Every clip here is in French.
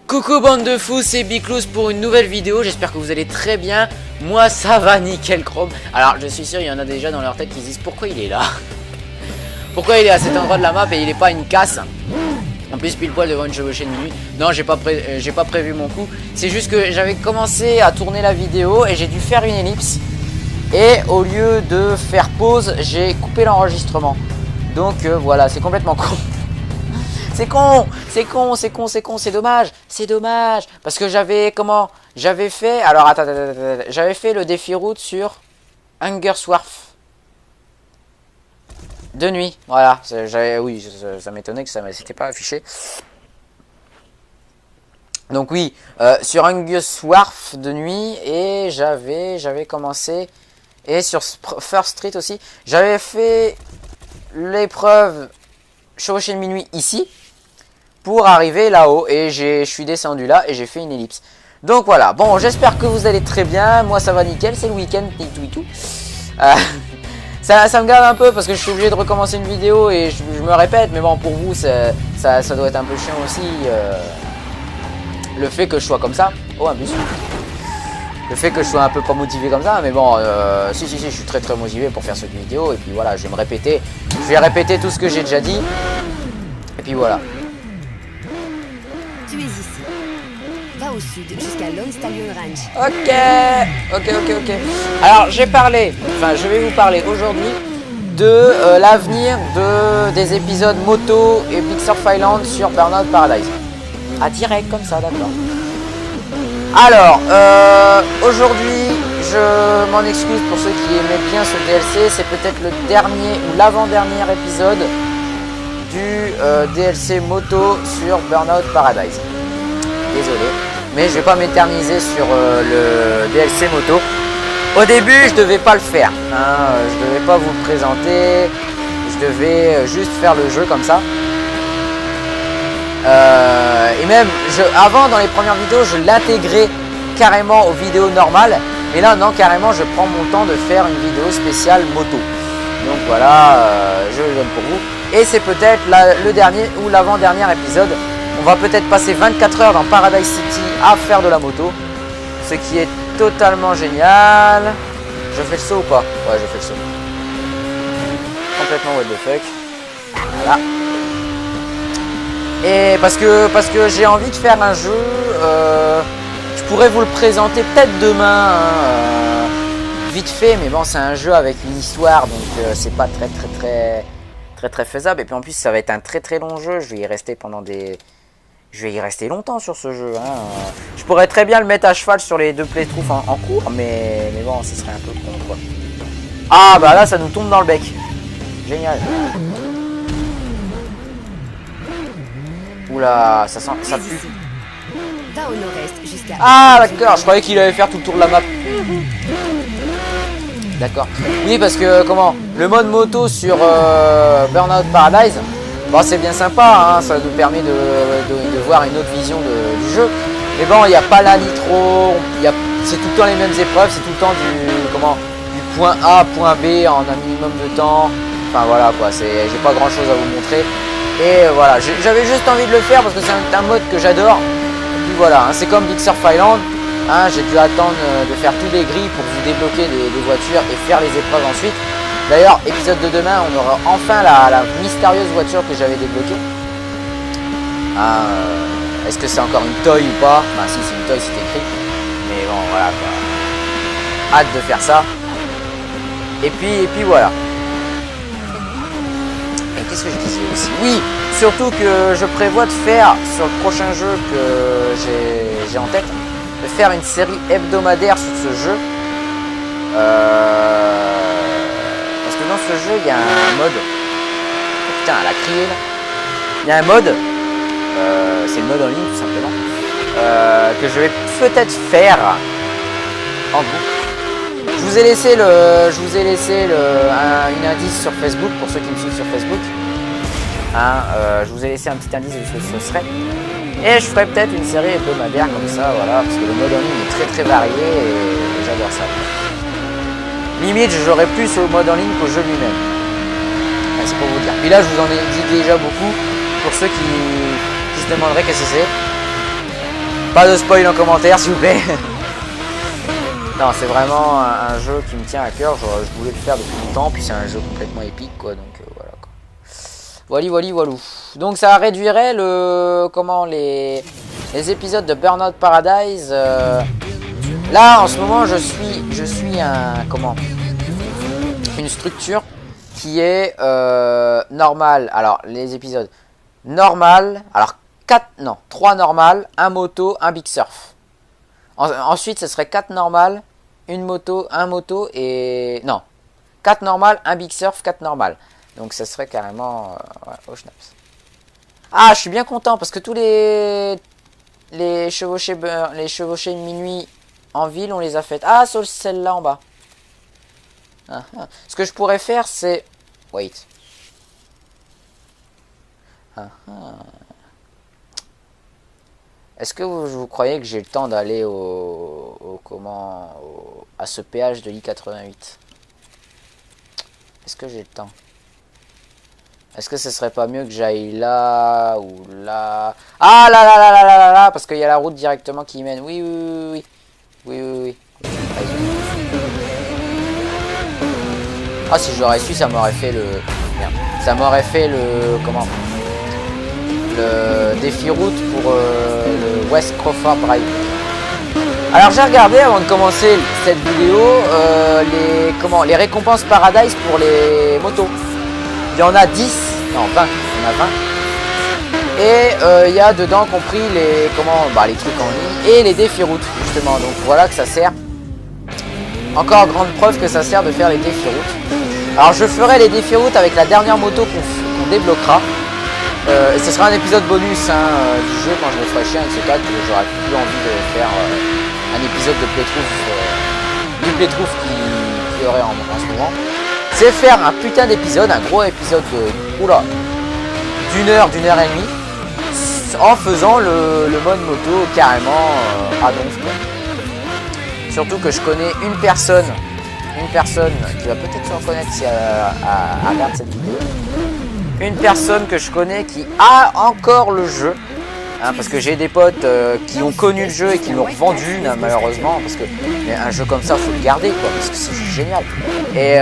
Coucou bande de fous, c'est Biclous pour une nouvelle vidéo, j'espère que vous allez très bien. Moi ça va nickel chrome. Alors je suis sûr il y en a déjà dans leur tête qui se disent pourquoi il est là. Pourquoi il est à cet endroit de la map et il est pas une casse. En plus pile poil devant une chevauchée de minuit. Non j'ai pas prévu mon coup. C'est juste que j'avais commencé à tourner la vidéo et j'ai dû faire une ellipse. Et au lieu de faire pause, j'ai coupé l'enregistrement. Donc voilà, c'est complètement con. C'est con, c'est dommage, parce que j'avais fait, alors attends, j'avais fait le défi route sur Hungerswarf de nuit, voilà, oui, ça m'étonnait que ça s'était pas affiché. Donc oui, sur Hungerswarf de nuit, et j'avais commencé, et sur First Street aussi, j'avais fait l'épreuve chevauchée de minuit ici, pour arriver là-haut, et je suis descendu là et j'ai fait une ellipse. Donc voilà, bon j'espère que vous allez très bien, moi ça va nickel, c'est le week-end, tout. Ça me garde un peu parce que je suis obligé de recommencer une vidéo et je me répète, mais bon pour vous ça doit être un peu chiant aussi, le fait que je sois comme ça. Oh un bus. Le fait que je sois un peu pas motivé comme ça, mais bon, si, je suis très motivé pour faire cette vidéo, et puis voilà, je vais me répéter, je vais répéter tout ce que j'ai déjà dit, et puis voilà. Tu es ici. Va au sud jusqu'à Lone Stallion Ranch. Ok. Alors je vais vous parler aujourd'hui de l'avenir des épisodes moto et Big Surf Island sur Burnout Paradise. Ah direct comme ça, d'accord. Alors aujourd'hui je m'en excuse pour ceux qui aimaient bien ce DLC, c'est peut-être le dernier ou l'avant-dernier épisode du DLC moto sur Burnout Paradise. Désolé, mais je vais pas m'éterniser sur le DLC moto. Au début, je devais pas le faire. Je devais pas vous le présenter. Je devais juste faire le jeu comme ça. Et même, avant, dans les premières vidéos, je l'intégrais carrément aux vidéos normales. Mais là, non, carrément, je prends mon temps de faire une vidéo spéciale moto. Donc voilà, je le donne pour vous. Et c'est peut-être le dernier ou l'avant-dernier épisode. On va peut-être passer 24 heures dans Paradise City à faire de la moto. Ce qui est totalement génial. Je fais le saut ou pas? Ouais, je fais le saut. Complètement what the fuck. Voilà. Et parce que j'ai envie de faire un jeu. Je pourrais vous le présenter peut-être demain. Vite fait, mais bon, c'est un jeu avec une histoire. Donc c'est pas très faisable. Et puis en plus, ça va être un très long jeu. Je vais y rester longtemps sur ce jeu. Je pourrais très bien le mettre à cheval sur les deux playthroughs en cours, mais bon, ce serait un peu con quoi. Ah bah là, ça nous tombe dans le bec. Génial. Oula, ça pue. Va au nord-est jusqu'à... Ah d'accord, je croyais qu'il allait faire tout le tour de la map. D'accord. Oui, parce que le mode moto sur Burnout Paradise, bon, c'est bien sympa, ça nous permet de voir une autre vision du jeu. Mais bon, il n'y a pas la nitro, c'est tout le temps les mêmes épreuves, c'est tout le temps du point A point B en un minimum de temps. Enfin voilà quoi, j'ai pas grand chose à vous montrer. Et voilà, j'avais juste envie de le faire parce que c'est un mode que j'adore. Et puis voilà, c'est comme Big Surf Island. J'ai dû attendre de faire tous les grilles pour vous débloquer des voitures et faire les épreuves ensuite. D'ailleurs, épisode de demain, on aura enfin la mystérieuse voiture que j'avais débloquée. Est-ce que c'est encore une toy ou pas? Bah si, c'est une toy, c'est écrit. Mais bon, voilà quoi. Hâte de faire ça. Et puis voilà. Et qu'est-ce que je disais aussi? Oui, surtout que je prévois de faire sur le prochain jeu que j'ai en tête, de faire une série hebdomadaire sur ce jeu. Parce que dans ce jeu, il y a un mode. Oh, putain, elle a crié là. Il y a un mode. C'est le mode en ligne tout simplement. Que je vais peut-être faire en boucle. Je vous ai laissé une indice sur Facebook pour ceux qui me suivent sur Facebook. Je vous ai laissé un petit indice de ce que ce serait. Et je ferai peut-être une série hebdomadaire comme ça, voilà, parce que le mode en ligne est très varié et j'adore ça. Limite, je jouerai plus au mode en ligne qu'au jeu lui-même. C'est pour vous dire. Puis là, je vous en ai dit déjà beaucoup. Pour ceux qui se demanderaient qu'est-ce que c'est. Pas de spoil en commentaire s'il vous plaît. Non, c'est vraiment un jeu qui me tient à cœur. Je voulais le faire depuis longtemps, puis c'est un jeu complètement épique quoi, donc voilà quoi. Voilou. Donc ça réduirait les épisodes de Burnout Paradise. Là en ce moment je suis une structure qui est normale. Alors les épisodes normal, alors 3 normal, un moto, un big surf. Ensuite ce serait 4 normal, une moto, un moto et... Non, 4 normal, un big surf, 4 normal. Donc ça serait carrément... ouais, oh schnaps. Ah, je suis bien content parce que tous les chevauchés de minuit en ville, on les a faites. Ah, sauf celle-là en bas. Ce que je pourrais faire, c'est... Wait. Est-ce que vous croyez que j'ai le temps d'aller à ce péage de l'I-88? Est-ce que j'ai le temps? Est-ce que ce serait pas mieux que j'aille là ou là? Ah là, parce qu'il y a la route directement qui y mène. Oui. Ah, si j'aurais su, ça m'aurait fait le... Merde. Ça m'aurait fait le... Comment? Le défi route pour le West Crawford Drive. Alors j'ai regardé avant de commencer cette vidéo les récompenses Paradise pour les motos. Il y en a 10, non 20, il y en a 20. Et il y a dedans compris les trucs en ligne et les défis routes justement. Donc voilà que ça sert. Encore grande preuve que ça sert de faire les défis routes. Alors je ferai les défis routes avec la dernière moto qu'on débloquera. Et ce sera un épisode bonus du jeu quand je me ferai chier avec ce cas, que j'aurais plus envie de faire un épisode de Playthrough qui y aurait en ce moment. C'est faire un putain d'épisode, un gros épisode d'une heure et demie, en faisant le mode moto carrément à donf quoi. Surtout que je connais une personne qui va peut-être se reconnaître si elle regarde cette vidéo. Une personne que je connais qui a encore le jeu, parce que j'ai des potes qui ont connu le jeu et qui l'ont revendu malheureusement, parce que un jeu comme ça faut le garder quoi, parce que c'est génial. Et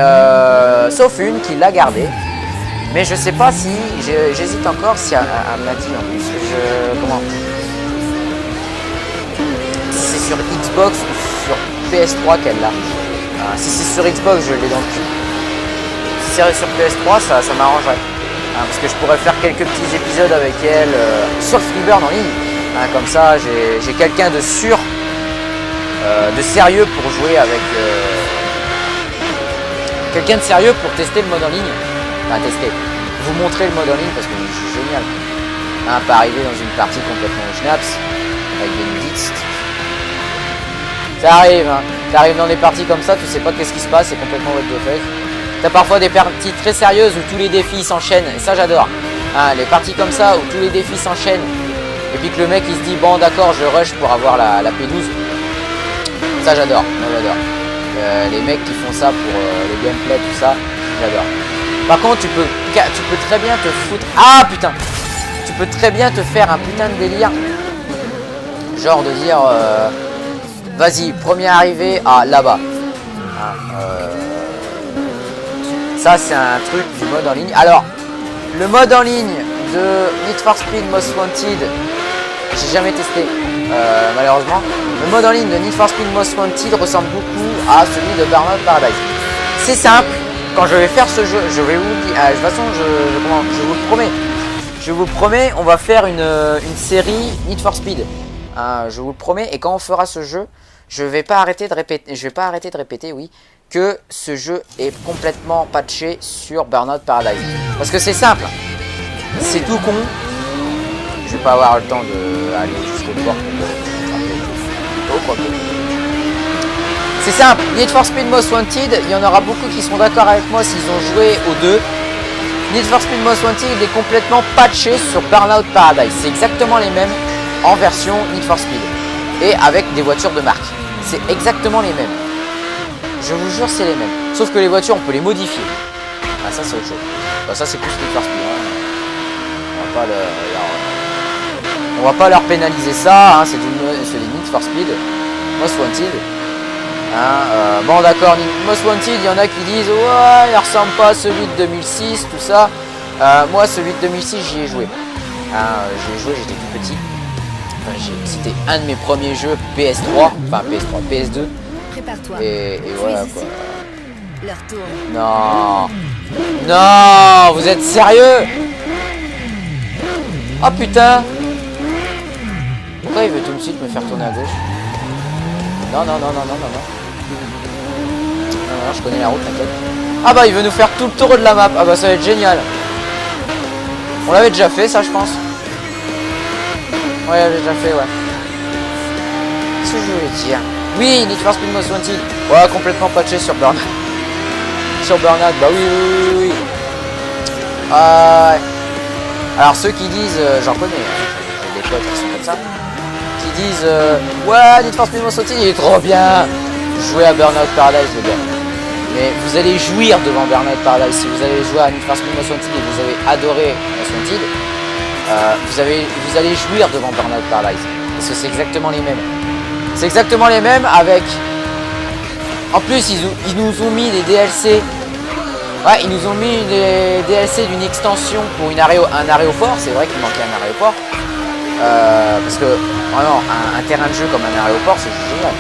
sauf une qui l'a gardé, mais je sais pas si j'hésite encore si elle me l'a dit en plus. Si c'est sur Xbox ou sur PS3 qu'elle l'a. Si c'est sur Xbox, je l'ai dans le cul. Si c'est sur PS3, ça m'arrangerait. Parce que je pourrais faire quelques petits épisodes avec elle sur Freeburn en ligne. Comme ça, j'ai quelqu'un de sûr, de sérieux pour jouer avec... quelqu'un de sérieux pour tester le mode en ligne. Enfin, tester. Vous montrer le mode en ligne parce que c'est génial. Pas arriver dans une partie complètement schnaps, avec des nudites. Ça arrive, T'arrives dans des parties comme ça, tu sais pas qu'est-ce qui se passe, c'est complètement what the fuck. T'as parfois des parties très sérieuses où tous les défis s'enchaînent, et ça j'adore. Les parties comme ça où tous les défis s'enchaînent, et puis que le mec il se dit bon d'accord je rush pour avoir la P12. Ça j'adore, les mecs qui font ça pour le gameplay, tout ça, j'adore. Par contre tu peux très bien te foutre... Ah putain. Tu peux très bien te faire un putain de délire. Genre de dire vas-y, premier arrivé à là-bas. Ça c'est un truc du mode en ligne. Alors, le mode en ligne de Need for Speed Most Wanted, j'ai jamais testé malheureusement. Le mode en ligne de Need for Speed Most Wanted ressemble beaucoup à celui de Burnout Paradise. C'est simple, quand je vais faire ce jeu, je vais vous dire, de toute façon je vous le promets, on va faire une série Need for Speed. Je vous le promets, et quand on fera ce jeu, je vais pas arrêter de répéter, oui, que ce jeu est complètement patché sur Burnout Paradise. Parce que c'est simple, c'est tout con. Je vais pas avoir le temps d'aller jusqu'au port. C'est simple, Need for Speed Most Wanted, il y en aura beaucoup qui seront d'accord avec moi s'ils ont joué aux deux. Need for Speed Most Wanted il est complètement patché sur Burnout Paradise. C'est exactement les mêmes en version Need for Speed. Et avec des voitures de marque. C'est exactement les mêmes. Je vous jure, c'est les mêmes. Sauf que les voitures, on peut les modifier. Ça, c'est autre chose. Ça, c'est plus Need for Speed. On va pas leur pénaliser ça. celui de Need for Speed, Most Wanted. Hein, bon d'accord, Most Wanted, il y en a qui disent ouais, il ressemble pas à celui de 2006, tout ça. Moi, celui de 2006, j'y ai joué. J'y ai joué, j'étais tout petit. C'était un de mes premiers jeux PS3, enfin PS3, PS2. Prépare-toi. Et voilà quoi. Leur tour. Non. Non, vous êtes sérieux? Oh putain. Pourquoi il veut tout de suite me faire tourner à gauche? Non, non, non, non, non, non, non. Non, je connais la route, t'inquiète. Ah bah il veut nous faire tout le tour de la map. Ah bah ça va être génial. On l'avait déjà fait ça je pense. Ouais, j'ai déjà fait, ouais. Qu'est-ce que je voulais dire? Oui, Need for Speed Most Wanted. Ouais, complètement patché sur Burnout. Sur Burnout, bah oui, oui, oui, oui. Alors ceux qui disent, j'en connais, hein, j'ai des potes qui sont comme ça, qui disent ouais, Need for Speed Most Wanted, il est trop bien. Jouez à Burnout Paradise, les gars. Mais vous allez jouir devant Burnout Paradise. Si vous allez jouer à Need for Speed Most Wanted et vous avez adoré Most Wanted, vous allez jouir devant Burnout Paradise. Parce que c'est exactement les mêmes. C'est exactement les mêmes avec... En plus, ils nous ont mis des DLC. Ouais, ils nous ont mis des DLC d'une extension pour un aéroport. C'est vrai qu'il manquait un aéroport. Parce que, vraiment, un terrain de jeu comme un aéroport, c'est génial.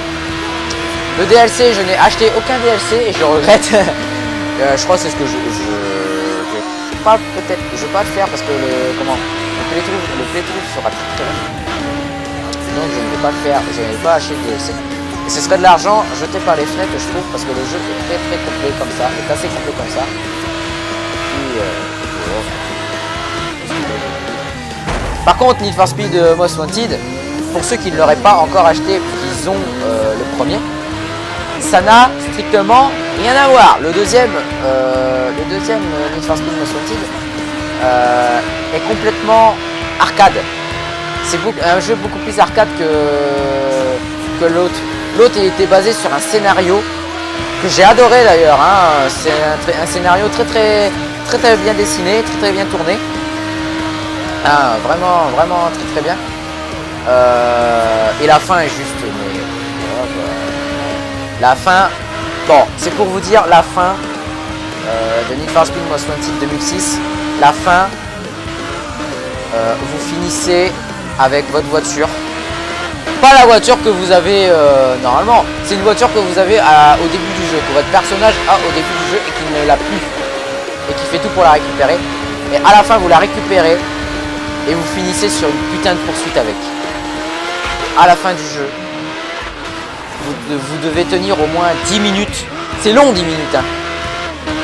Le DLC, je n'ai acheté aucun DLC et je regrette. Je crois que c'est ce que je pas peut-être, je vais pas le faire parce que le playthrough sera très long. Donc je ne vais pas le faire, je n'ai pas acheté de DLC. Et ce serait de l'argent jeté par les fenêtres, je trouve, parce que le jeu est très très complet comme ça, est assez complet comme ça. Par contre, Need for Speed Most Wanted, pour ceux qui ne l'auraient pas encore acheté, qu'ils ont le premier, ça n'a strictement rien à voir. Le deuxième Need for Speed Most Wanted est complètement arcade. C'est un jeu beaucoup plus arcade que l'autre. L'autre il était basé sur un scénario que j'ai adoré d'ailleurs. Hein. C'est un scénario très bien dessiné, très bien tourné. Vraiment très très bien. Et la fin est juste. La fin. Bon, c'est pour vous dire la fin de Need for Speed Most Wanted 2006. La fin. Vous finissez avec votre voiture. Pas la voiture que vous avez normalement. C'est une voiture que vous avez au début du jeu, que votre personnage a au début du jeu et qui ne l'a plus. Et qui fait tout pour la récupérer. Et à la fin vous la récupérez. Et vous finissez sur une putain de poursuite avec. À la fin du jeu. Vous devez tenir au moins 10 minutes. C'est long 10 minutes. Hein.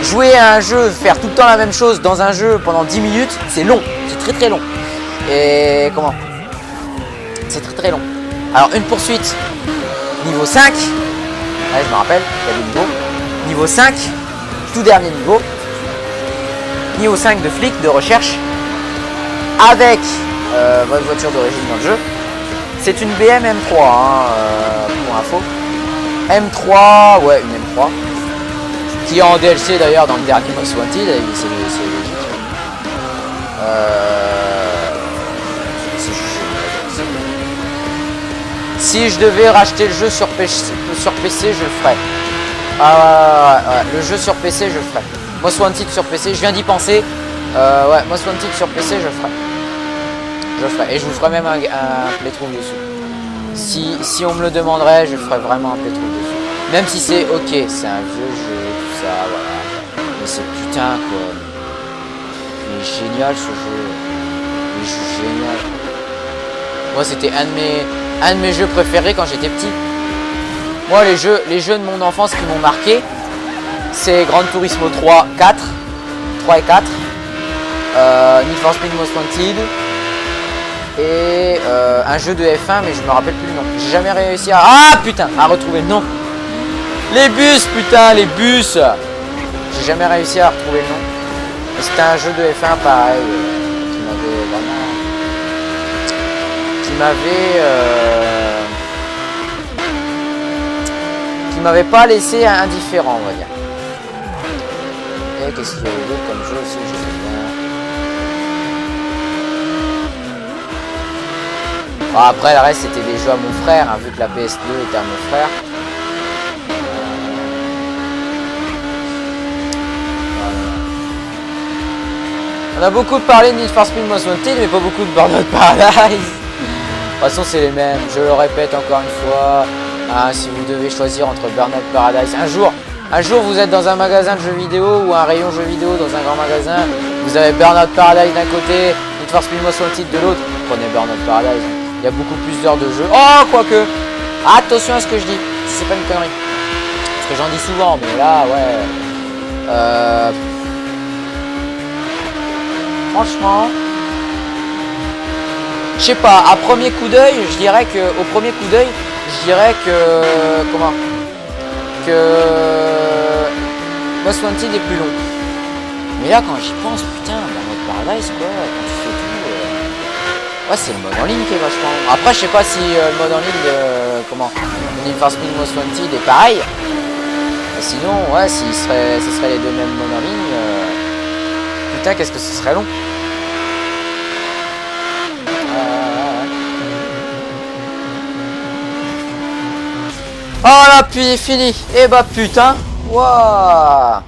Jouer à un jeu, faire tout le temps la même chose dans un jeu pendant 10 minutes, c'est long. C'est très long. Et comment? C'est très long. Alors une poursuite niveau 5. Ouais, je me rappelle, il y a des niveaux. Niveau 5, tout dernier niveau. Niveau 5 de flic, de recherche. Avec votre voiture d'origine dans le jeu. C'est une BM M3 pour info. M3, ouais, une M3. Qui est en DLC d'ailleurs dans le dernier Most Wanted, c'est logique. Si je devais racheter le jeu sur PC, je le ferais. Ouais, le jeu sur PC, je le ferais. Most Wanted sur PC, je viens d'y penser. Ouais, Most Wanted sur PC, je le ferais. Et je vous ferai même un playthrough dessus. Si on me le demanderait, je ferais vraiment un playthrough dessus. Même si c'est ok, c'est un vieux jeu, tout ça, voilà. Mais c'est putain quoi. Il est génial ce jeu. Il est génial. Moi c'était un de mes jeux préférés quand j'étais petit. Moi les jeux de mon enfance qui m'ont marqué, c'est Gran Turismo 3 et 4. Need for Speed Most Wanted. Et un jeu de F1 mais je me rappelle plus le nom. J'ai jamais réussi à retrouver le nom. Les bus, putain, les bus. J'ai jamais réussi à retrouver le nom. Et c'était un jeu de F1 pareil qui m'avait pas laissé indifférent, on va dire. Et qu'est-ce qu'il y avait d'autre comme jeu aussi, je sais Bon, après, le reste, c'était des jeux à mon frère, hein, vu que la PS2 était à mon frère. On a beaucoup parlé de Need for Speed Most Wanted, mais pas beaucoup de Burnout Paradise. De toute façon, c'est les mêmes. Je le répète encore une fois. Hein, si vous devez choisir entre Burnout Paradise, un jour, vous êtes dans un magasin de jeux vidéo ou un rayon jeux vidéo dans un grand magasin. Vous avez Burnout Paradise d'un côté, Need for Speed Most Wanted de l'autre. Prenez Burnout Paradise. Il y a beaucoup plus d'heures de jeu. Oh, quoique. Attention à ce que je dis. Si c'est pas une connerie. Parce que j'en dis souvent, mais là, ouais. Franchement, je sais pas, à premier coup d'œil, je dirais que comment que Most Wanted est plus long. Mais là quand j'y pense, putain, Burnout Paradise quoi, quand tu fais tout, ouais c'est le mode en ligne qui est vachement long. Après je sais pas si le mode en ligne de Need for Speed Most Wanted est pareil. Mais sinon ouais, ce serait les deux mêmes modes en ligne. Putain, qu'est-ce que ce serait long. Oh là, puis fini. Et bah putain. Waouh.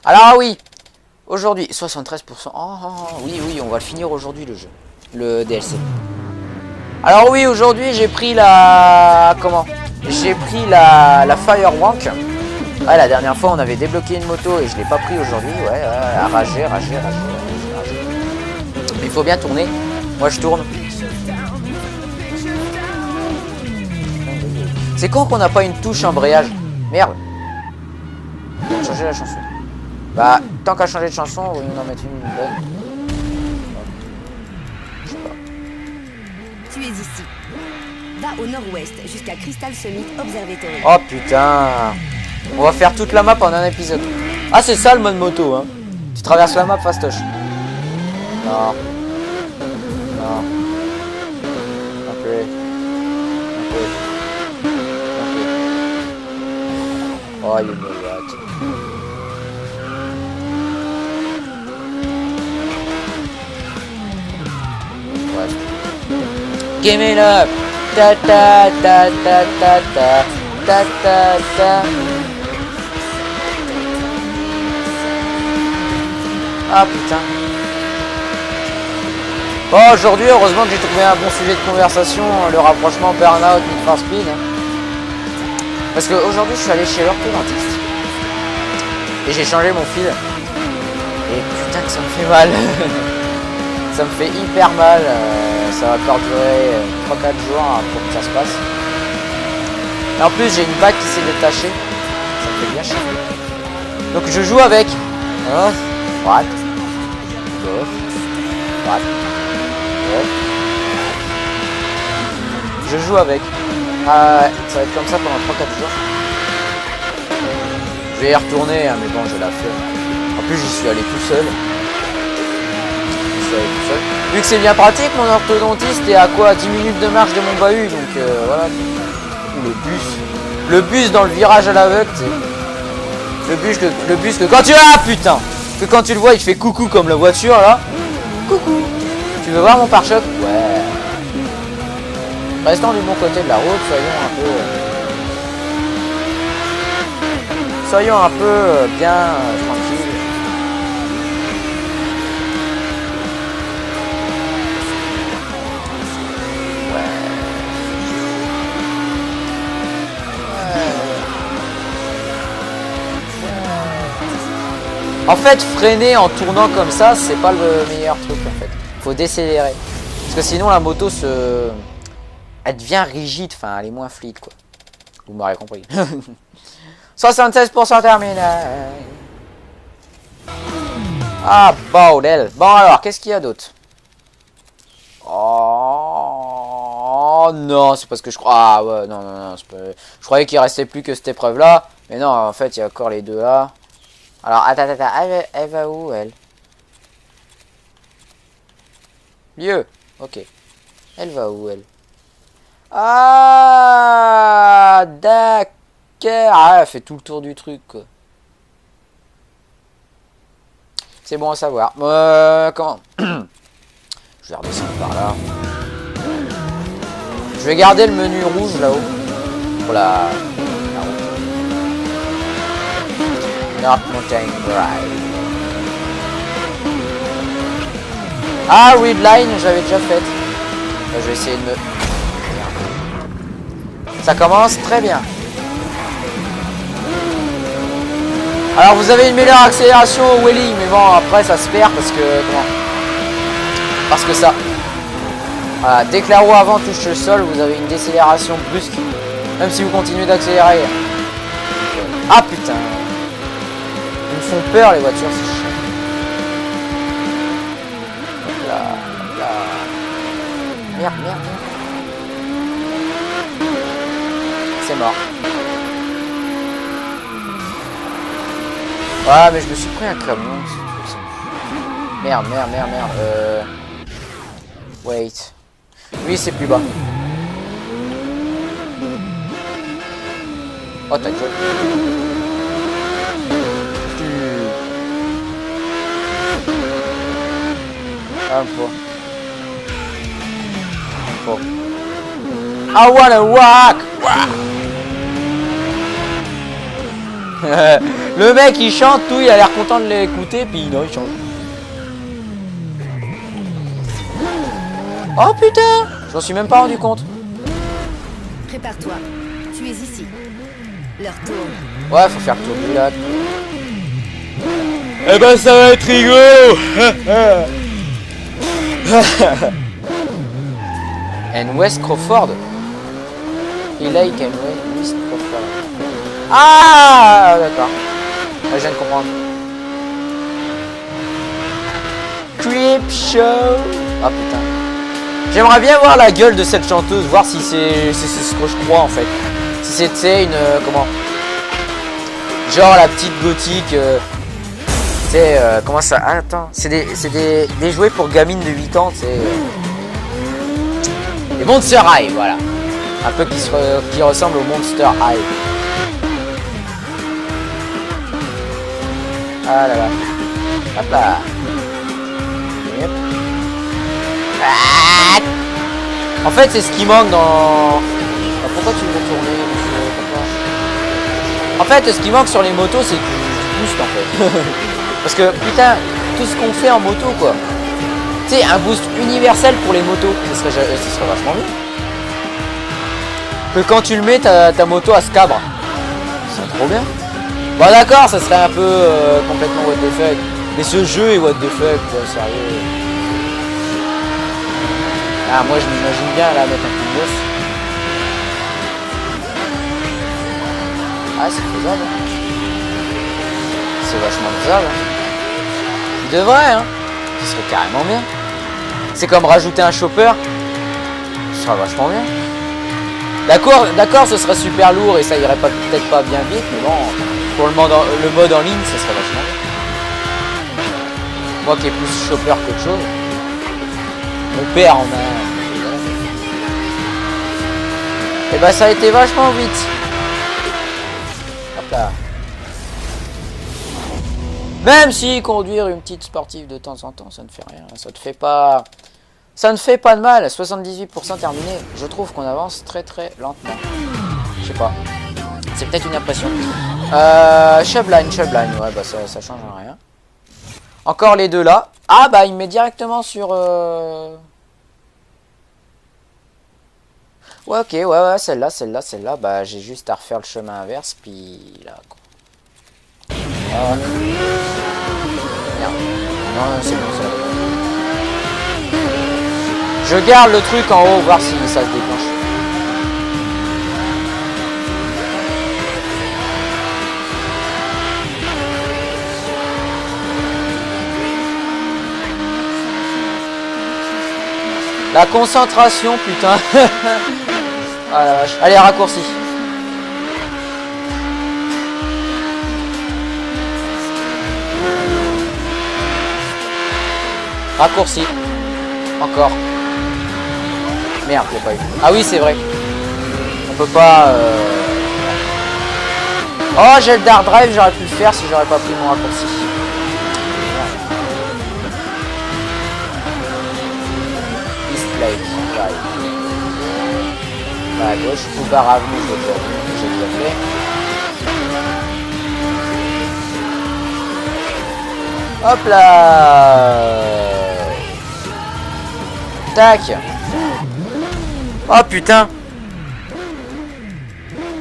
Alors oui. Aujourd'hui, 73%. Oui, on va le finir aujourd'hui le jeu. Le DLC. Alors oui, aujourd'hui j'ai pris la... J'ai pris la Firewank. Ouais, la dernière fois on avait débloqué une moto et je l'ai pas pris aujourd'hui. Ouais, rager. Mais il faut bien tourner. Moi je tourne. C'est con qu'on n'a pas une touche embrayage. Merde. On va changer la chanson. Bah, tant qu'à changer de chanson, on va nous en mettre une bonne. Je sais pas. Tu es ici. Va au nord-ouest jusqu'à Crystal Summit Observatory. Oh putain. On va faire toute la map en un épisode. Ah, c'est ça le mode moto, hein. Tu traverses la map fastoche. Non. Ok. Oh, you know what. Ouais. Give it up. Ta ta ta ta ta ta ta ta ta. Ah putain. Bon, aujourd'hui, heureusement que j'ai trouvé un bon sujet de conversation, le rapprochement Burnout Need for Speed. Parce qu'aujourd'hui, je suis allé chez l'orthodontiste. Et j'ai changé mon fil. Et putain que ça me fait mal. Ça me fait hyper mal. Ça va encore durer 3-4 jours pour que ça se passe. Et en plus, j'ai une bague qui s'est détachée. Ça me fait bien chier. Donc je joue avec. Droite. Gauche. Droite. Gauche. Je joue avec. Ça va être comme ça pendant 3-4 jours. Je vais y retourner, hein, mais bon, je l'ai fait. En plus, j'y suis allé tout seul. Vu que c'est bien pratique, mon orthodontiste est à quoi 10 minutes de marche de mon bahut, donc voilà. Ou le bus dans le virage à l'aveugle, tu sais. Le bus que quand tu... Ah putain. Que quand tu le vois, il te fait coucou comme la voiture, là. Coucou. Tu veux voir mon pare-choc? Ouais. Restons du bon côté de la route, soyons un peu bien tranquilles. En fait, freiner en tournant comme ça, c'est pas le meilleur truc en fait. Faut décélérer. Parce que sinon la moto elle devient rigide, enfin elle est moins fluide quoi. Vous m'aurez compris. 76% terminé. Ah bordel. Bon alors, qu'est-ce qu'il y a d'autre? Oh non, c'est parce que je crois... Ah ouais, non, c'est pas... Je croyais qu'il restait plus que cette épreuve là. Mais non, en fait, il y a encore les deux là. Alors, attends, elle va où, elle? Mieux, ok. Elle va où, elle? Ah, d'accord. Ah, elle fait tout le tour du truc, quoi. C'est bon à savoir. Comment? Je vais redescendre par là. Je vais garder le menu rouge là-haut. Pour la route. North Mountain Drive. Ah, Redline, j'avais déjà fait. Je vais essayer de me... Ça commence très bien. Alors vous avez une meilleure accélération au wheelie, mais bon après ça se perd parce que... Comment ? Parce que ça... Voilà, dès que la roue avant touche le sol, vous avez une décélération brusque. Même si vous continuez d'accélérer. Ah putain. Ils me font peur les voitures, c'est chiant. Là, là. Merde, merde, merde. C'est mort. Ouais, mais je me suis pris un camion. Merde, merde, merde, merde. Wait. Oui, c'est plus bas. Oh, ta gueule. Un peu. Un peu. I wanna walk. Le mec il chante tout, il a l'air content de l'écouter, puis non, il change. Oh putain, je m'en suis même pas rendu compte. Prépare-toi, tu es ici. Leur tour. Ouais, faut faire le tour du lac. Eh ben ça va être rigolo. And West Crawford. Et Lake and West Crawford. Ah d'accord. Je viens de comprendre. Creep Show. Ah putain. J'aimerais bien voir la gueule de cette chanteuse, voir si c'est ce que je crois en fait. Si c'était une... comment, genre la petite gothique... c'est... comment ça... Ah, attends. C'est des jouets pour gamines de 8 ans, c'est... des Monster High, voilà. Un peu qui ressemble au Monster High. Ah là là. Hop là. Yep. Ah. En fait, c'est ce qui manque dans... Pourquoi tu veux tourner, monsieur papa ? En fait, ce qui manque sur les motos, c'est du boost, en fait. Parce que, putain, tout ce qu'on fait en moto, quoi. Tu sais, un boost universel pour les motos, ce serait vachement mieux. Que quand tu le mets, ta moto à se cabre. C'est trop bien. Bon, d'accord, ça serait un peu complètement what the fuck. Mais ce jeu est what the fuck, quoi, sérieux. Ah, moi, je m'imagine bien là mettre un coup de boss. Ah, c'est faisable. C'est vachement faisable. Il devrait, hein. Ce serait carrément bien. C'est comme rajouter un chopper. Ce sera vachement bien. D'accord, ce serait super lourd et ça irait peut-être pas bien vite, mais bon, pour le mode en ligne, ce serait vachement bien. Moi qui ai plus chopper qu'autre chose. Mon père en a. Et bah ça a été vachement vite. Hop là. Même si conduire une petite sportive de temps en temps, ça ne fait rien. Ça ne fait pas de mal. 78% terminé. Je trouve qu'on avance très très lentement. Je sais pas. C'est peut-être une impression. Shubline. Ouais, bah ça change rien. Encore les deux là. Ah bah il met directement sur... Ouais, ok, ouais, celle-là. Bah j'ai juste à refaire le chemin inverse, puis là, quoi. Ah. Merde. Non, c'est bon, ça. Je garde le truc en haut, voir si ça se déclenche. La concentration, putain. Ah la vache. Allez, raccourci. Raccourci. Encore. Merde, j'ai pas eu. Ah oui, c'est vrai. On peut pas... Oh, j'ai le Dart Drive, j'aurais pu le faire si j'aurais pas pris mon raccourci. Lake. Drive. Bah, à gauche, Boulevard Avenue, j'ai déjà fait. Hop là. Tac. Oh putain.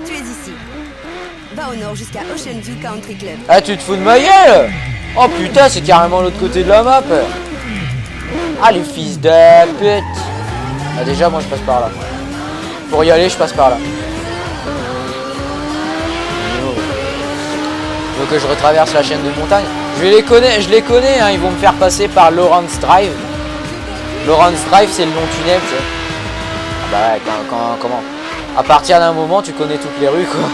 Tu es ici. Va au nord jusqu'à Ocean View Country Club. Ah, tu te fous de ma gueule. Oh putain, c'est carrément l'autre côté de la map. Ah, les fils de pute. Ah, déjà, moi je passe par là. Pour y aller, je passe par là. Donc je retraverse la chaîne de montagne. Je les connais, hein, ils vont me faire passer par Lawrence Drive. Lawrence Drive, c'est le long tunnel, tu sais. Ah bah ouais, comment à partir d'un moment, tu connais toutes les rues, quoi.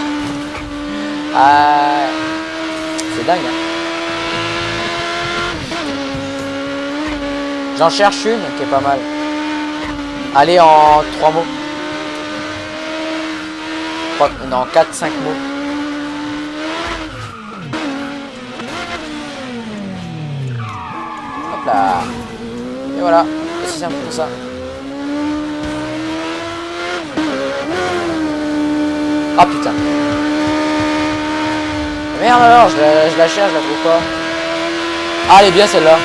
Ah, c'est dingue, hein. J'en cherche une qui est pas mal. Allez, en 3 mots. Non, 4-5 mots. Hop là. Et voilà. C'est simple que ça. Ah putain. Merde alors, je la cherche, je la trouve pas. Ah, elle est bien celle-là.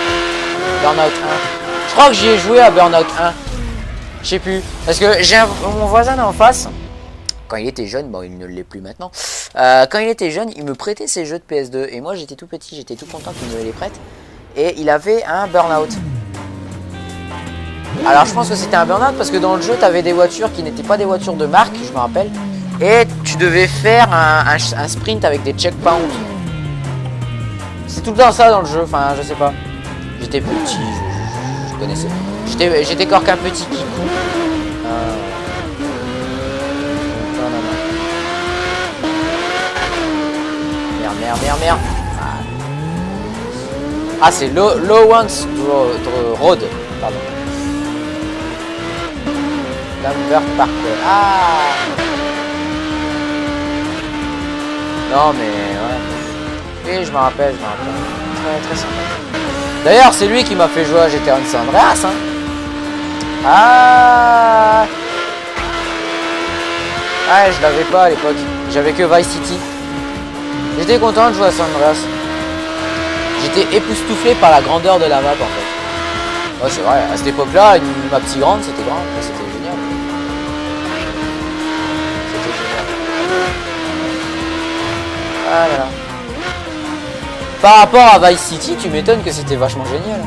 Burnout 1. Je crois que j'y ai joué à Burnout 1. Je sais plus. Parce que j'ai mon voisin d'en face. Quand il était jeune, bon il ne l'est plus maintenant. Quand il était jeune, il me prêtait ses jeux de PS2. Et moi j'étais tout petit, j'étais tout content qu'il me les prête. Et il avait un Burnout. Alors je pense que c'était un Burnout parce que dans le jeu tu avais des voitures qui n'étaient pas des voitures de marque, je me rappelle. Et tu devais faire un sprint avec des checkpoints. C'est tout le temps ça dans le jeu, enfin je sais pas. J'étais petit, je connaissais. J'étais encore qu'un petit kikou. Merde. Ah, c'est Lawrence Road, pardon. Lambert Park. Ah. Non mais ouais. Oui, je me rappelle. Très sympa. D'ailleurs, c'est lui qui m'a fait jouer à GTA San Andreas, hein. Ah. Ouais, je l'avais pas à l'époque. J'avais que Vice City. J'étais content de jouer à San Andreas. J'étais époustouflé par la grandeur de la map en fait. Ouais, c'est vrai, à cette époque-là, une map si grande, c'était grand, c'était génial. C'était génial. Ah là là. Par rapport à Vice City, tu m'étonnes que c'était vachement génial.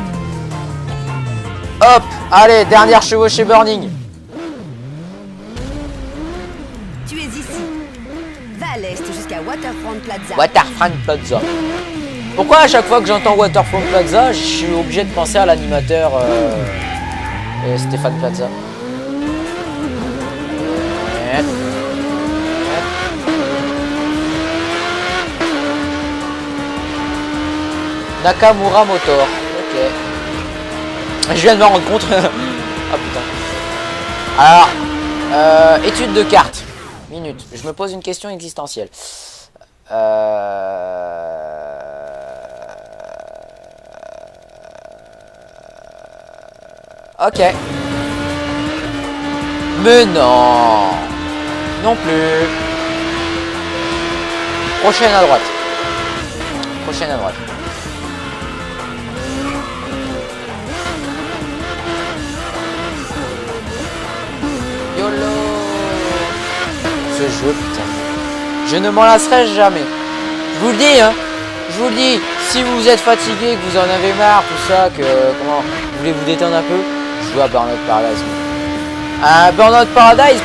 Hop, allez, dernière chevauchée Burning. Tu es ici. Va à l'est jusqu'à Waterfront Plaza. Waterfront Plaza. Pourquoi à chaque fois que j'entends Waterfront Plaza, je suis obligé de penser à l'animateur Stéphane Plaza. Nakamura Motor. Ok. Je viens de me rendre compte. Ah putain. Alors, étude de carte. Minute. Je me pose une question existentielle. Ok. Mais non. Non plus. Prochaine à droite. Prochaine à droite. YOLO. Ce jeu, putain. Je ne m'en lasserai jamais. Je vous le dis, hein. Je vous le dis. Si vous êtes fatigué, que vous en avez marre, tout ça, que comment vous voulez vous détendre un peu, jouez à Burnout Paradise. Burnout Paradise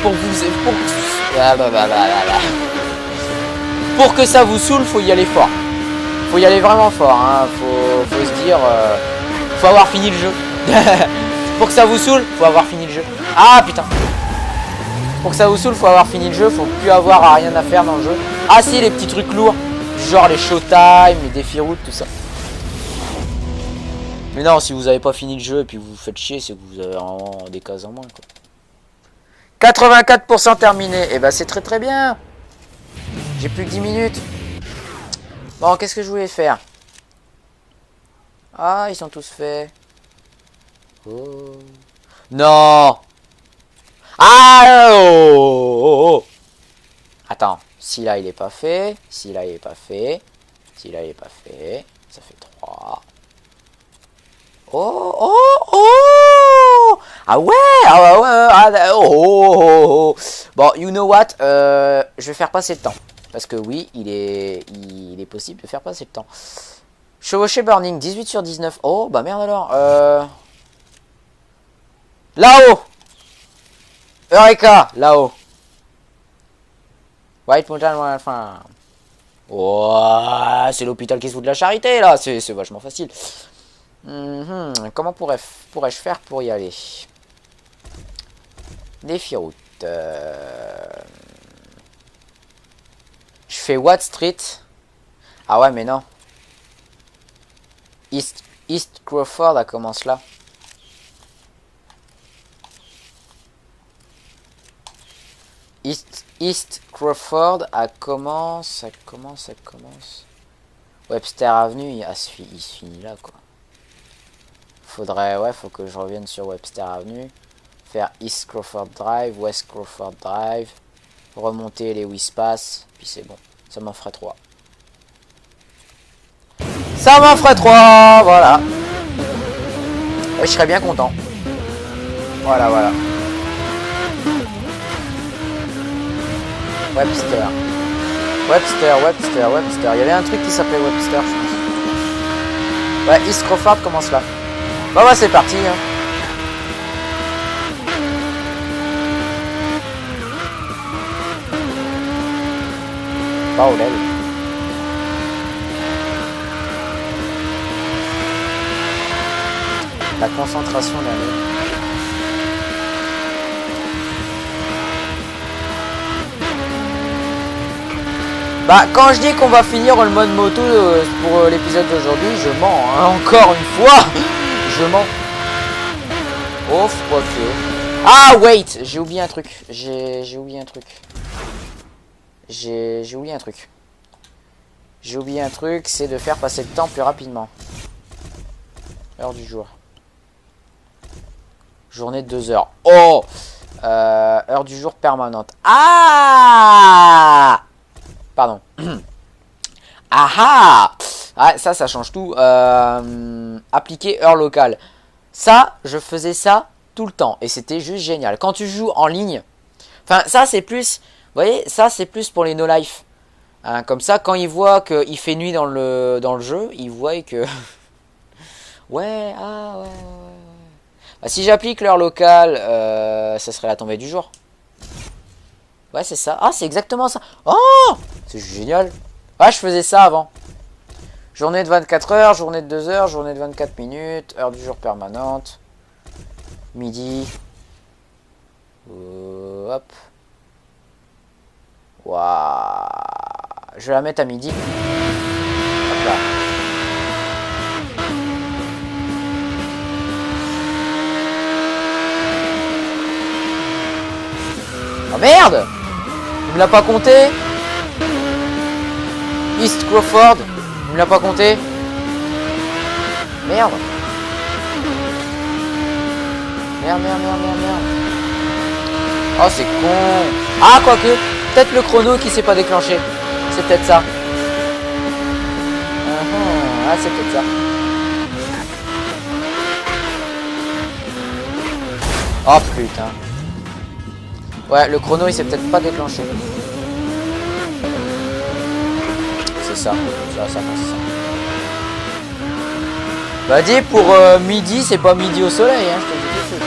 pour que ça vous saoule, faut y aller fort. Faut y aller vraiment fort, hein. Faut se dire, faut avoir fini le jeu. Pour que ça vous saoule, faut avoir fini le jeu. Ah putain. Pour que ça vous saoule, faut avoir fini le jeu, faut plus avoir rien à faire dans le jeu. Ah si, les petits trucs lourds, genre les showtime, les défis routes, tout ça. Mais non, si vous avez pas fini le jeu et puis vous faites chier, c'est que vous avez vraiment des cases en moins, quoi. 84% terminé, et bah c'est très très bien. J'ai plus que 10 minutes. Bon, qu'est-ce que je voulais faire? Ah, ils sont tous faits. Oh. Non. Ah oh. Attends, si là il est pas fait, si là il est pas fait, si là il est pas fait, ça fait 3. Oh oh oh. Ah ouais, oh. Bon, you know what, je vais faire passer le temps. Parce que oui, il est possible de faire passer le temps. Chevaucher Burning, 18 sur 19. Oh, bah merde alors. Là-haut. Eureka, là-haut. White Mountain, enfin. Oh, c'est l'hôpital qui se fout de la charité, là. C'est vachement facile. Comment pourrais-je faire pour y aller? Défi route. Je fais Watt Street. Ah ouais, mais non. East Crawford, elle commence là. East Crawford, elle commence. Webster Avenue, il se finit là, quoi. Faut que je revienne sur Webster Avenue. Faire East Crawford Drive, West Crawford Drive. Remonter les Wispas, puis c'est bon. Ça m'en ferait 3. Ça m'en ferait 3, voilà. Ouais, je serais bien content. Voilà. Webster. Il y avait un truc qui s'appelait Webster, je pense. Ouais, East Crawford commence là. Bah ouais, c'est parti. Hein. Bordel. La concentration d'aller. Bah, quand je dis qu'on va finir le mode moto pour l'épisode d'aujourd'hui, je mens, hein, encore une fois. Je mens. Oh, quoique. Ah, wait, j'ai oublié un truc. J'ai oublié un truc. J'ai oublié un truc. J'ai oublié un truc, c'est de faire passer le temps plus rapidement. Heure du jour. Journée de 2 heures. Oh, heure du jour permanente. Ah, pardon. Ah, ça change tout. Appliquer heure locale. Ça, je faisais ça tout le temps. Et c'était juste génial. Quand tu joues en ligne. Enfin, ça c'est plus... Vous voyez, ça c'est plus pour les no-life. Hein, comme ça, quand ils voient qu'il fait nuit dans le jeu, ils voient que... ouais. Bah, si j'applique l'heure locale, ça serait la tombée du jour. Ouais, c'est ça. Ah, c'est exactement ça. Oh, c'est génial. Ah, je faisais ça avant. Journée de 24 heures, journée de 2 heures, journée de 24 minutes, heure du jour permanente. Midi. Hop. Waouh. Je vais la mettre à midi. Hop là. Oh merde! Il me l'a pas compté? East Crawford, il me l'a pas compté? Merde! Merde. Oh, c'est con! Ah, quoique! Peut-être le chrono qui s'est pas déclenché. C'est peut-être ça. Ah, c'est peut-être ça. Oh putain. Ouais, le chrono il s'est peut-être pas déclenché. C'est ça. Ça, c'est ça. Bah dis, pour midi, c'est pas midi au soleil, hein, je te dis tout de suite.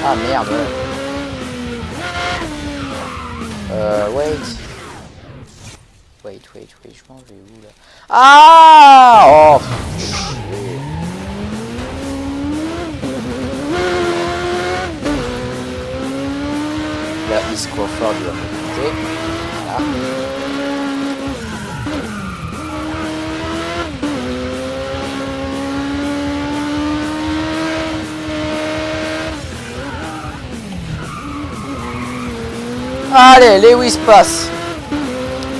Ah merde, wait, je m'en vais où là? Ah! Oh, chier. Là, East Crawford doit monter. Voilà. Allez, Lewis passe.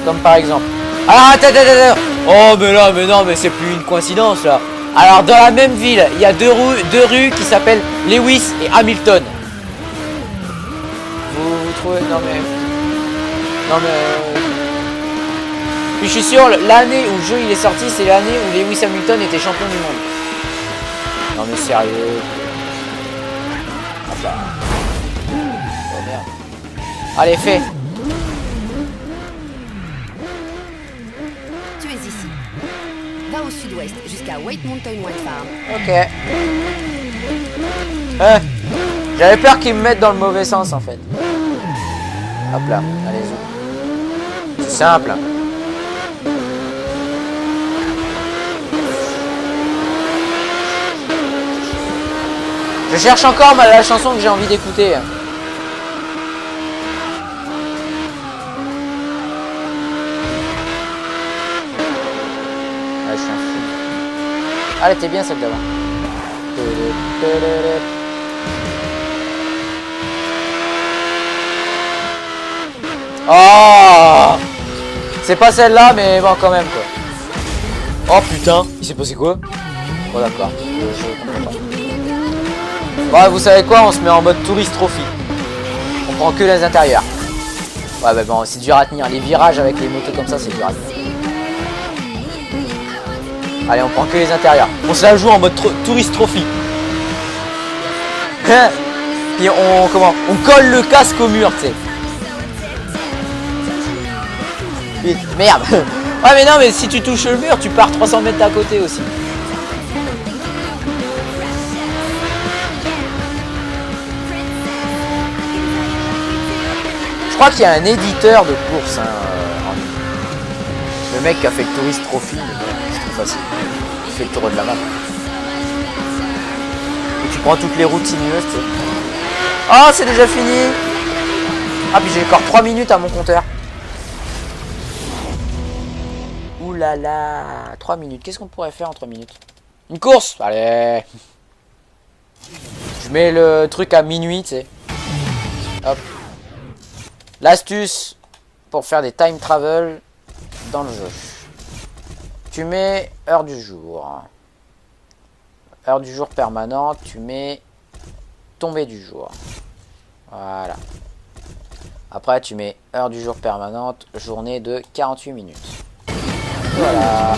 Comme par exemple. Ah, attends. Oh, mais là, mais non, mais c'est plus une coïncidence là. Alors dans la même ville, il y a deux rues qui s'appellent Lewis et Hamilton. Vous trouvez? Non mais... Puis je suis sûr, l'année où le jeu il est sorti, c'est l'année où Lewis Hamilton était champion du monde. Non mais sérieux. Ah bah. Oh merde. Allez, fais. Tu es ici. Va au sud-ouest jusqu'à White Mountain Wild Farm. Ok. J'avais peur qu'ils me mettent dans le mauvais sens en fait. Hop là, allez-y. C'est simple. Je cherche encore la chanson que j'ai envie d'écouter. Je suis un fou. Ah, elle était bien celle d'avant. Oh, c'est pas celle-là, mais bon, quand même, quoi. Oh putain, il s'est passé quoi? Oh d'accord. Ouais, vous savez quoi, on se met en mode tourist trophy. On prend que les intérieurs. Ouais, bah bon, c'est dur à tenir. Les virages avec les motos comme ça, c'est dur à tenir. Allez, on prend que les intérieurs. On se la joue en mode tourist trophy. Puis on colle le casque au mur, tu sais. Merde. Ouais, mais non, mais si tu touches le mur, tu pars 300 mètres à côté aussi. Je crois qu'il y a un éditeur de course en ligne. Le mec qui a fait le Tourist Trophy, c'est trop facile. Il fait le tour de la map. Et tu prends toutes les routes sinueuses, tu sais. Oh, c'est déjà fini. Ah, puis j'ai encore 3 minutes à mon compteur. Ouh là là, 3 minutes. Qu'est-ce qu'on pourrait faire en 3 minutes? Une course. Allez. Je mets le truc à minuit, tu sais. Hop. L'astuce pour faire des time travel dans le jeu. Tu mets heure du jour. Heure du jour permanente. Tu mets tombée du jour. Voilà. Après, tu mets heure du jour permanente. Journée de 48 minutes. Voilà.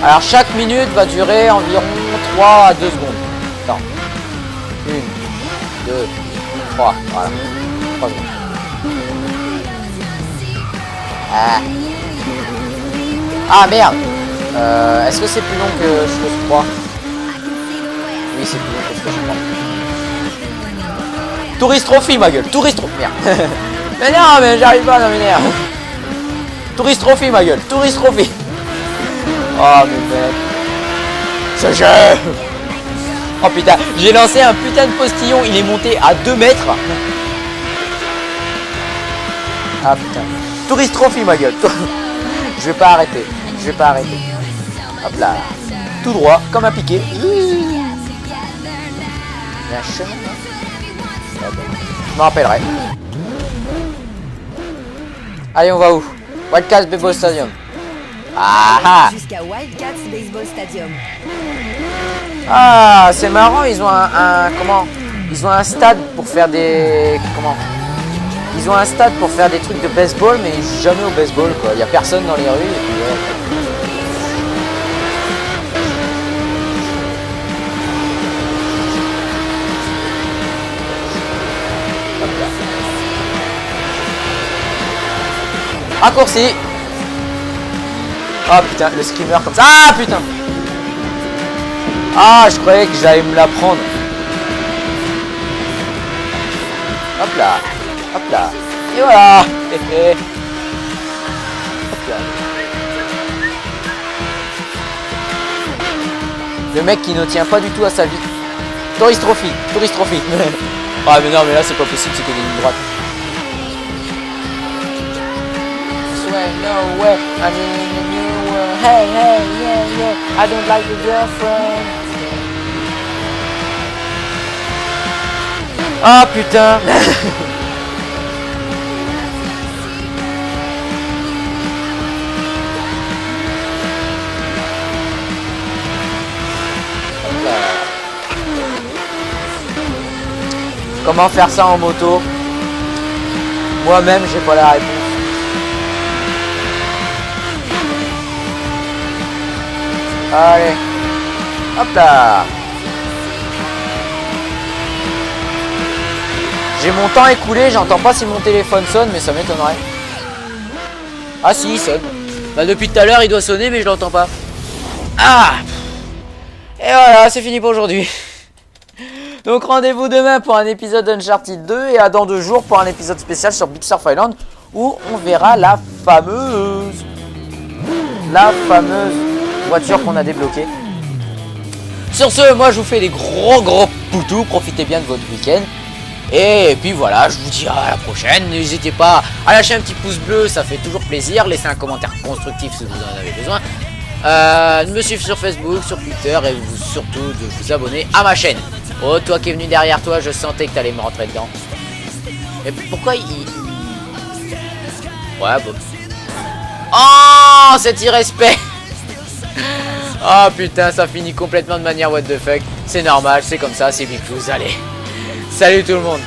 Alors, chaque minute va durer environ 3 à 2 secondes. Non. 1, 2, 3. Voilà. 3 secondes. Ah merde. Est-ce que c'est plus long que ce que je crois? Oui, c'est plus long que ce que je crois. Tourist Trophy, ma gueule. Tourist Trophy. Merde. Mais non, mais j'arrive pas à m'énerver. Tourist Trophy, ma gueule. Tourist Trophy. Oh, mais mec. Ce jeu. Oh putain, j'ai lancé un putain de postillon. Il est monté à 2 mètres. Ah putain. Tourist Trophy, ma gueule. Je vais pas arrêter. Je vais pas arrêter. Hop là. Tout droit, comme un piqué. Il y a un chemin. Je m'en rappellerai. Allez, on va où? Wildcats Baseball Stadium. Ah. Jusqu'à Wildcats Baseball Stadium. Ah, c'est marrant, ils ont comment? Ils ont un stade pour faire des... Comment? Ils ont un stade pour faire des trucs de baseball, mais ils jouent jamais au baseball, quoi. Il y a personne dans les rues, et puis ouais. Raccourci. Ah putain, le skimmer comme ça. Ah putain. Ah, je croyais que j'allais me la prendre. Hop là. Hop là. Et voilà. Hop là. Le mec qui ne tient pas du tout à sa vie. Tourist Trophy. Tourist Trophy. Ah mais non, mais là c'est pas possible, c'est que des lignes droites. No way, I mean in the new world. Hey, hey, yeah, yeah. I don't like your girlfriend. Ah putain. Comment faire ça en moto? Moi-même, j'ai pas la réponse. Allez. Hop là. J'ai mon temps écoulé, j'entends pas si mon téléphone sonne, mais ça m'étonnerait. Ah si, il sonne. Bah depuis tout à l'heure, il doit sonner, mais je l'entends pas. Ah. Et voilà, c'est fini pour aujourd'hui. Donc rendez-vous demain pour un épisode d'Uncharted 2 et à dans 2 jours pour un épisode spécial sur Big Surf Island où on verra la fameuse voiture qu'on a débloquée. Sur ce, moi je vous fais des gros poutous, profitez bien de votre week-end. Et puis voilà, je vous dis à la prochaine. N'hésitez pas à lâcher un petit pouce bleu, ça fait toujours plaisir. Laissez un commentaire constructif si vous en avez besoin. De me suivre sur Facebook, sur Twitter et surtout de vous abonner à ma chaîne. Oh, toi qui es venu derrière toi, je sentais que t'allais me rentrer dedans. Et pourquoi il... Ouais, bon. Oh, cet irrespect. Oh putain, ça finit complètement de manière what the fuck. C'est normal, c'est comme ça, c'est Big Flouze, allez. Salut tout le monde.